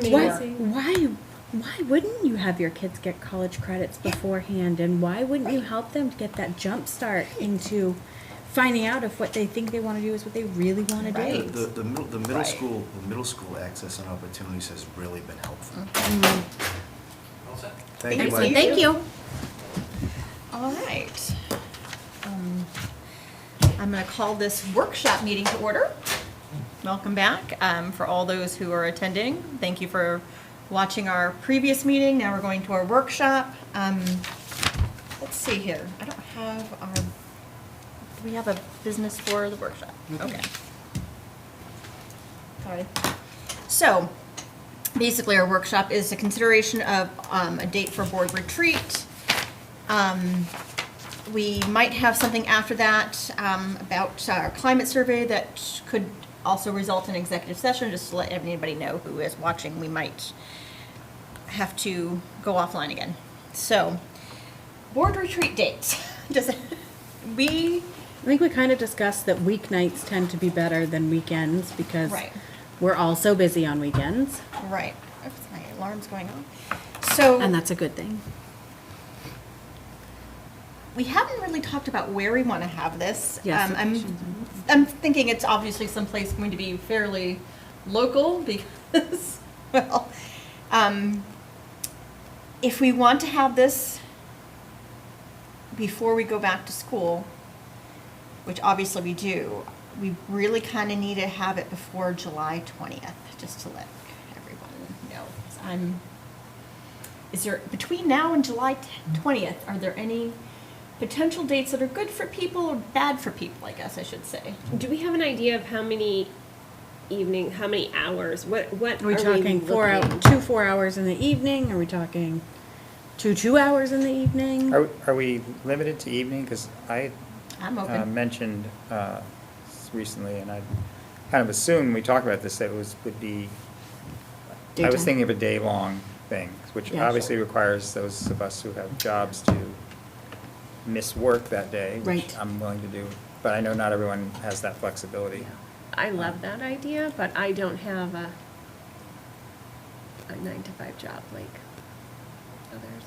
Why wouldn't you have your kids get college credits beforehand, and why wouldn't you help them to get that jump start into finding out if what they think they want to do is what they really want to do? The middle school access and opportunities has really been helpful. All set. Thank you, Excellent. Mike. Thank you. All right. I'm going to call this workshop meeting to order. Welcome back. For all those who are attending, thank you for watching our previous meeting. Now we're going to our workshop. Let's see here. I don't have our, do we have a business for the workshop? Okay. All right. So basically our workshop is a consideration of a date for board retreat. We might have something after that about our climate survey that could also result in executive session, just to let anybody know who is watching. We might have to go offline again. So, board retreat dates. I think we kind of discussed that weeknights tend to be better than weekends because Right. we're all so busy on weekends. Right. Oops, my alarm's going off. So, And that's a good thing. we haven't really talked about where we want to have this. Yes, I'm thinking it's obviously someplace going to be fairly local because, well, if we want to have this before we go back to school, which obviously we do, we really kind of need to have it before July 20th, just to let everyone know. Is there, between now and July 20th, are there any potential dates that are good for people or bad for people, I guess I should say? Do we have an idea of how many hours? What Are we talking 4 hours in the evening? Are we talking 2 hours in the evening? Are we limited to evening? Because I I'm open. mentioned recently, and I kind of assumed when we talked about this that would be. I Daytime. was thinking of a day-long thing, which Yeah. obviously requires those of us who have jobs to miss work that day, which Right. I'm willing to do. But I know not everyone has that flexibility. I love that idea, but I don't have a 9-to-5 job like others.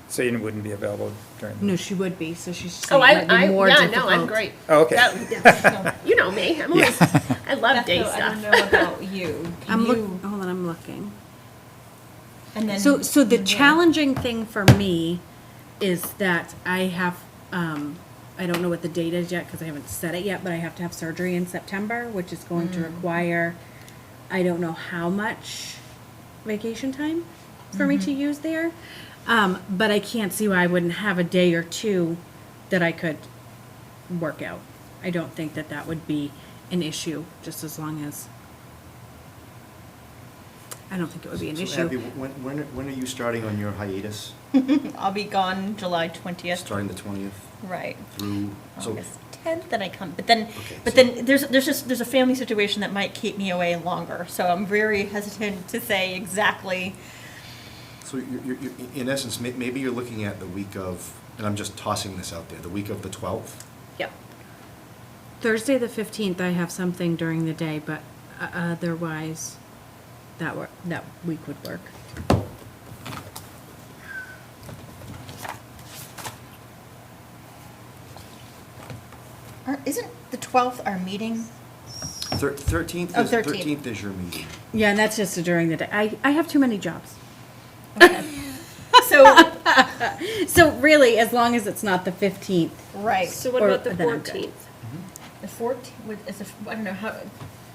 So you wouldn't be available during. No, she would be, so she's Oh, saying it might be more yeah, difficult. no, I'm great. Oh, okay. You know me. I'm always, I love day Beth, though, I don't stuff. know about you. Hold on, I'm looking. And then So the yeah. challenging thing for me is that I have, I don't know what the date is yet because I haven't set it yet, but I have to have surgery in September, which is going to require, I don't know how much vacation time for me to use there. But I can't see why I wouldn't have a day or two that I could work out. I don't think that that would be an issue, just as long as, I don't think it would be an So issue. Abby, when are you starting on your hiatus? I'll be gone July 20th. Starting the 20th Right. through, so, August 10th, then I come. But then, Okay, so- there's a family situation that might keep me away longer. So I'm very hesitant to say exactly. so you're, in essence, maybe you're looking at the week of, and I'm just tossing this out there, the week of the 12th? Yep. Thursday the 15th, I have something during the day, but otherwise, that week would work. Isn't the 12th our meeting? 13th Oh, is, 13th. 13th is your meeting. Yeah, and that's just during the day. I have too many jobs. Okay. So, So really, as long as it's not the 15th. right. So what Or about the then I'm good. 14th? The 14th is I don't know how.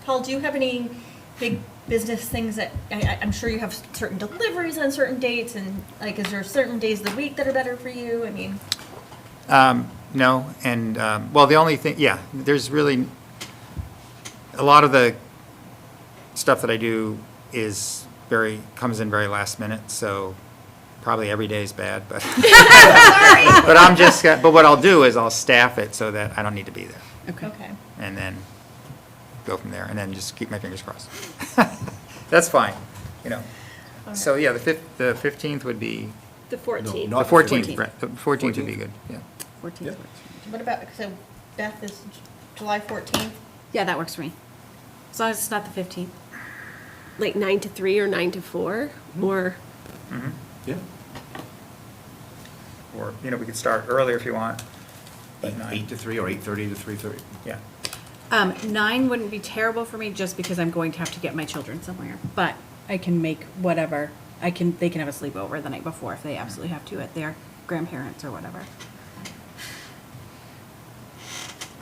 Paul, do you have any big business things that I'm sure you have certain deliveries on certain dates, and like, is there certain days of the week that are better for you? I mean, No, and, well, the only thing, yeah, there's really, a lot of the stuff that I do comes in very last minute, so probably every day is bad, but. But I'm just, but what I'll do is I'll staff it so that I don't need to be there, okay. and then go from there, and then just keep my fingers crossed. That's fine, you know. So, yeah, the 15th would be, The 14th. No, the not 14th, right, the 14th would be good, yeah. 14th Yep. works for me. What about, so Beth is July 14th? Yeah, that works for me. As long as it's not the 15th. like 9 to 3 or 9 to 4, or, Yeah. Or, we could start earlier if you want. But 8 to 3 or 8:30 to 3:30. Yeah. 9 wouldn't be terrible for me just because I'm going to have to get my children somewhere, but I can make whatever. They can have a sleepover the night before if they absolutely have to at their grandparents or whatever.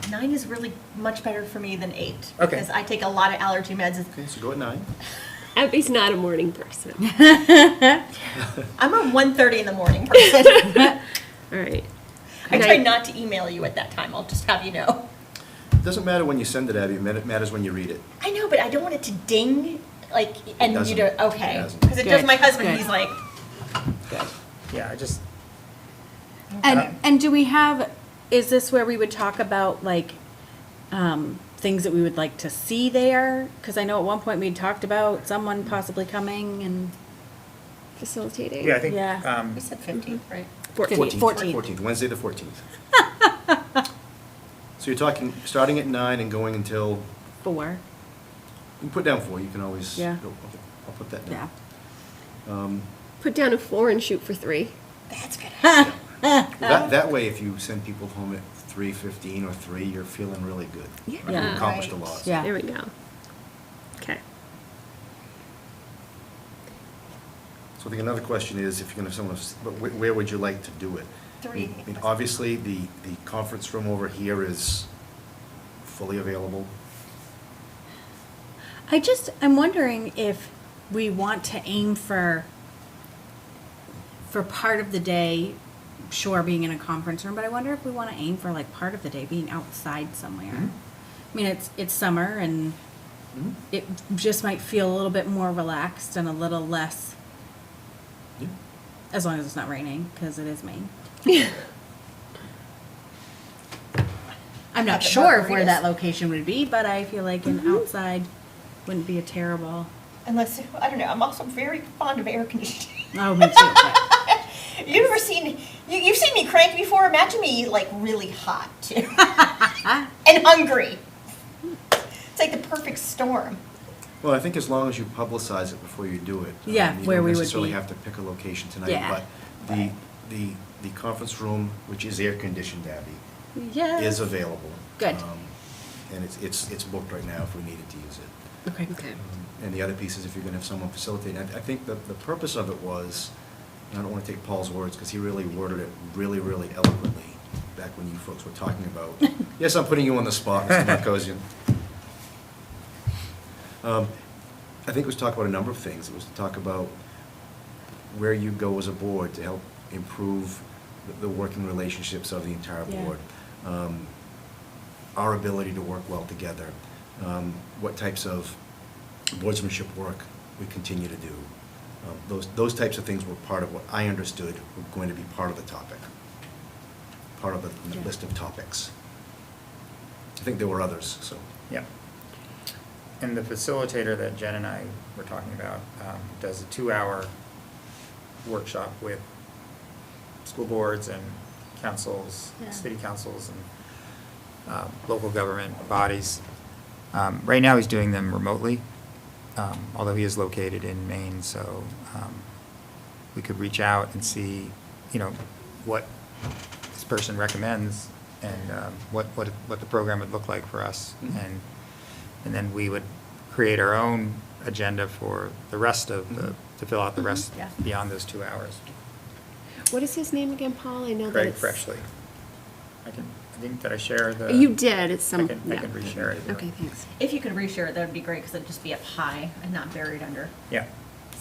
9 is really much better for me than 8. Okay. Because I take a lot of allergy meds. Okay, so go at 9. Abby's not a morning person. I'm a 1:30 in the morning person. All right. I And try not to email you at that time, I'll just have you know. It doesn't matter when you send it, Abby, it matters when you read it. I know, but I don't want it to ding, like, and you doesn't. do, It okay. doesn't. Because it does Good, my husband, good. he's like, Good. Yeah, And do we have, is this where we would talk about like, things that we would like to see there? Because I know at one point we talked about someone possibly coming and. Facilitating. yeah, I think, Yeah. we said 15th, right? 14. 14th. Wednesday the 14th. So you're talking, starting at 9 and going until, 4, you can put down 4, you can always. Yeah. Okay, I'll put that yeah. down. Put down a 4 and shoot for 3. That's good. That way, if you send people home at 3:15 or 3, you're feeling really good. Yeah. Like you accomplished a Right. lot. Yeah. There we go. Okay. So I think another question is, if you're gonna have someone, but where would you like to do it? 3. I mean, obviously, the conference room over here is fully available. I'm wondering if we want to aim for part of the day, sure, being in a conference room, but I wonder if we want to aim for like part of the day being outside somewhere. Mhm. I mean, it's summer and Mhm. it just might feel a little bit more relaxed and a little less, Yeah. as long as it's not raining, because it is Maine. I'm not Have the sure of where margaritas. that location would be, but I feel like an outside wouldn't be a terrible. Unless, I don't know, I'm also very fond of air conditioning. Oh, me too. but- You've ever seen, you've seen me cranky before, imagine me like really hot too. And hungry. It's like the perfect storm. Well, I think as long as you publicize it before you do it. Yeah, you where don't we would necessarily be. have to pick a location tonight. Yeah. But the conference room, which is air conditioned, Abby, Yeah. is available. Good. And it's booked right now if we needed to use it. Okay. Okay. And the other piece is if you're gonna have someone facilitate, I think the purpose of it was, and I don't wanna take Paul's words, because he really worded it really, really eloquently back when you folks were talking about, yes, I'm putting you on the spot, Mr. Marcosian. I think it was to talk about a number of things. It was to talk about where you go as a board to help improve the working relationships of the entire Yeah. board. Our ability to work well together, what types of boardsmanship work we continue to do. Those types of things were part of what I understood were going to be part of the topic, part of the Yeah. list of topics. I think there were others, so. yeah. And the facilitator that Jen and I were talking about does a 2-hour workshop with school boards and councils, Yeah. city councils, and local government bodies. Right now, he's doing them remotely, although he is located in Maine, so we could reach out and see, what this person recommends and what the program would look like for us. Mhm. And then we would create our own agenda for the rest of the, to fill out the rest Yeah. beyond those 2 hours. What is his name again, Paul? I know that Craig it's... Freshley. Did I share the? You did. It's some... I can yeah. reshare it. Okay, thanks. If you could reshare it, that would be great, because it'd just be up high and not buried under. Yeah.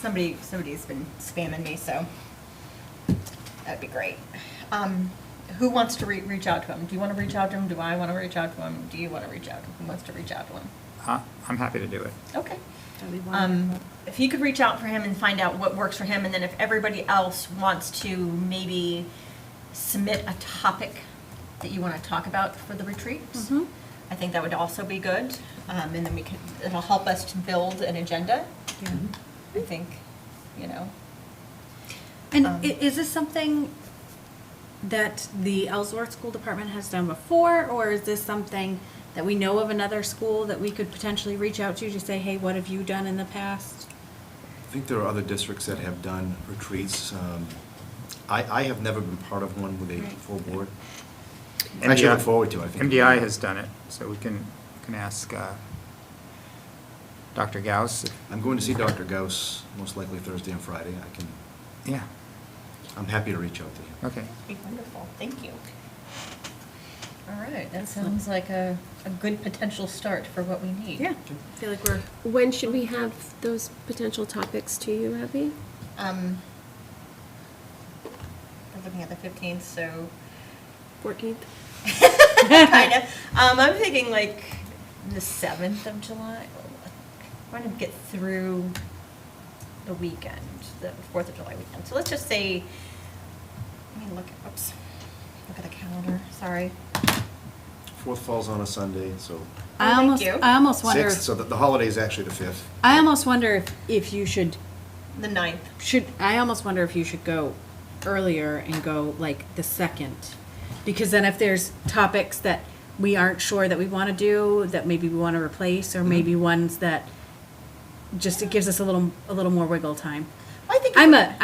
Somebody's been spamming me, so that'd be great. Who wants to reach out to him? Do you want to reach out to him? Do I want to reach out to him? Do you want to reach out to him? Who wants to reach out to him? I'm happy to do it. Okay. That'd be wonderful. If you could reach out for him and find out what works for him, and then if everybody else wants to maybe submit a topic that you want to talk about for the retreat, Mhm. I think that would also be good. And then it'll help us to build an agenda, Yeah. I think, And Um, is this something that the Ellsworth School Department has done before, or is this something that we know of another school that we could potentially reach out to say, hey, what have you done in the past? I think there are other districts that have done retreats. I have never been part of one with a Right. full board. I actually look forward to it. I think. MDI has done it, so we can ask Dr. Gauss. I'm going to see Dr. Gauss most likely Thursday and Friday. Yeah, I'm happy to reach out to him. okay. Be wonderful, thank you. All right, that sounds like a good potential start for what we need. Yeah, I feel like we're, When should we have those potential topics to you, Abby? I'm looking at the 15th, so 14th? kind of. I'm thinking like the 7th of July. I want to get through the weekend, the 4th of July weekend. So let's just say, let me look at the calendar, sorry. Fourth falls on a Sunday, so I thank almost, you. I almost wonder, sixth, so the holiday is actually the 5th. I almost wonder if you should, The 9th. I almost wonder if you should go earlier and go like the 2nd. Because then if there's topics that we aren't sure that we want to do, that maybe we want to replace, or maybe ones that just, it gives us a little more wiggle time. I think I'm a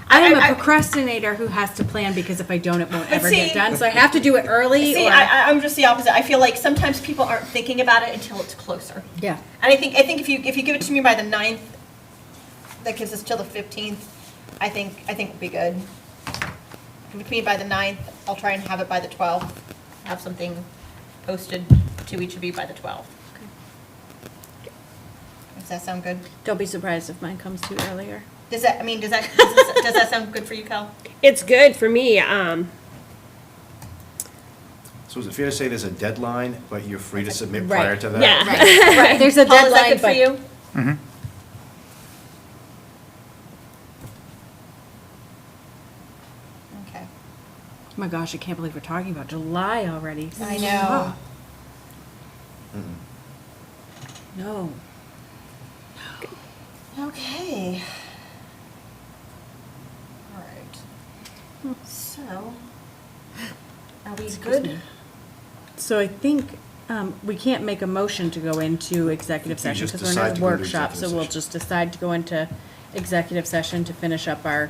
I- procrastinator who has to plan because if I don't, it won't But ever see- get done. So I have to do it early. See, or, I'm just the opposite. I feel like sometimes people aren't thinking about it until it's closer. yeah. And I think if you give it to me by the 9th, that gives us till the 15th. I think we'll be good. Give it to me by the 9th. I'll try and have it by the 12th. Have something posted to each of you by the 12th. Does that sound good? Don't be surprised if mine comes too earlier. Does that sound good for you, Cal? It's good for me. So is it fair to say there's a deadline, but you're free to submit Right. prior to that? Yeah. Right. There's a Paul, is that deadline, good for but you? Mhm. Okay. oh my gosh, I can't believe we're talking about July already. I know. Mm-mm. No. Okay. All right. So, are we good? me. So I think we can't make a motion to go into executive You session just because we're in decide a to go into workshop. So executive we'll session. just decide to go into executive session to finish up our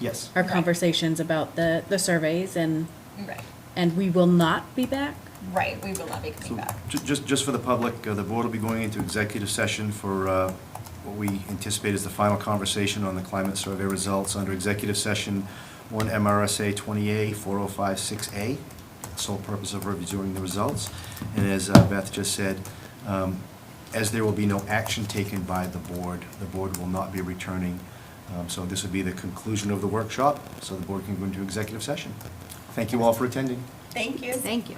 Yes. our Right. conversations about the surveys Right. and we will not be back. Right, we will not be coming So back. just for the public, the board will be going into executive session for what we anticipate is the final conversation on the climate survey results under executive session 1 MRSA 20A 4056A, sole purpose of reviewing the results. And as Beth just said, as there will be no action taken by the board will not be returning. So this would be the conclusion of the workshop, so the board can go into executive session. Thank you all for attending. Thank you. Thank you.